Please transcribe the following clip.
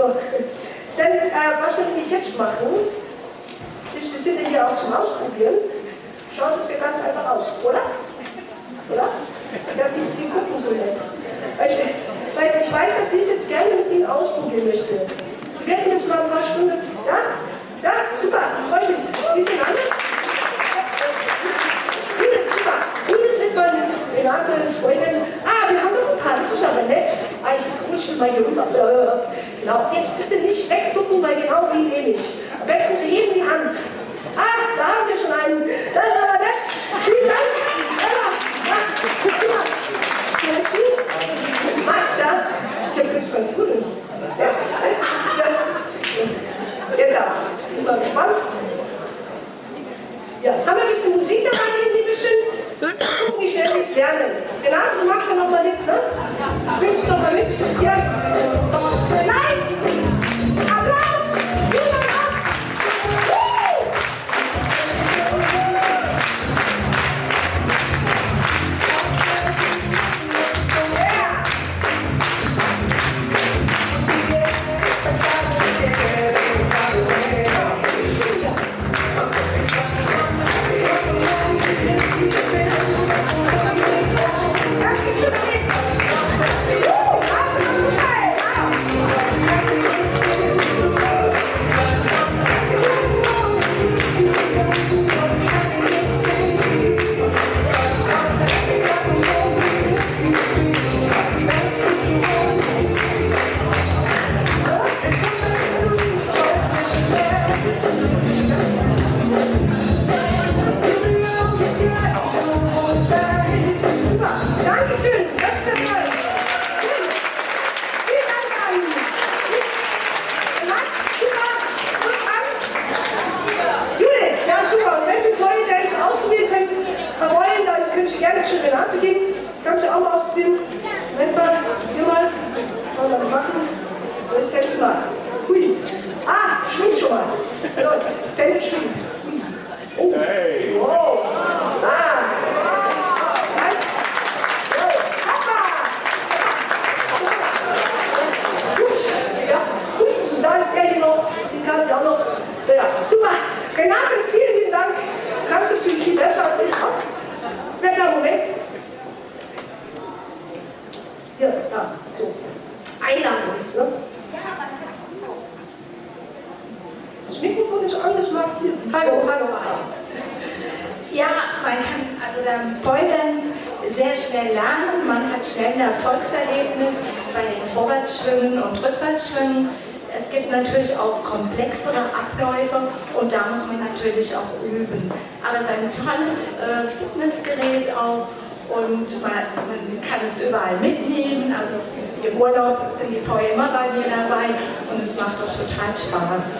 So, dann, was wir nämlich jetzt machen, ist, wir sind ja hier auch zum Ausprobieren, schaut es ja ganz einfach aus, oder? Oder? Ja, Sie gucken so nett. Ich weiß, dass Sie es jetzt gerne mit Ihnen ausprobieren möchten. Sie werden jetzt mal ein paar Stunden, ja? Ja, super, freut mich. Wie sind alle? Super. Judith mit Renate, Freundin. Wir haben noch ein paar, das ist aber nett. Ich rutsche mal hier rüber. Genau, jetzt bitte nicht wegducken, weil genau wie nehme ich. Am besten Sie heben die Hand. Da haben wir schon einen. Das ist aber nett. Vielen Dank. Max, ja? Ich habe ganz gut. Ja. Jetzt auch. Bin mal gespannt. Ja, haben wir ein bisschen Musik dabei, liebe schön? Gucken, wie schnell Sie es lernen. Renate, du machst ja noch mal mit, ne? Spielst du noch mal mit? Ja. Nein! Applaus! Vielen Dank! Schwingt schon mal. Fände schwingt. Oh. Hey. Wow. Da ist Kelly noch, die kann sie auch noch. Ja, super. Renate, vielen lieben Dank. Kannst du natürlich viel besser als ich auch. Wer da, Moment. Hier, da. Einladung jetzt, ne? Das Mikrofon ist anders, macht hier. Hallo. Ja, man kann also dann Poledance sehr schnell lernen. Man hat schnell ein Erfolgserlebnis bei den Vorwärtsschwimmen und Rückwärtsschwimmen. Es gibt natürlich auch komplexere Abläufe und da muss man natürlich auch üben. Aber es ist ein tolles Fitnessgerät auch und man kann es überall mitnehmen. Also im Urlaub sind die vorher immer bei mir dabei und es macht auch total Spaß.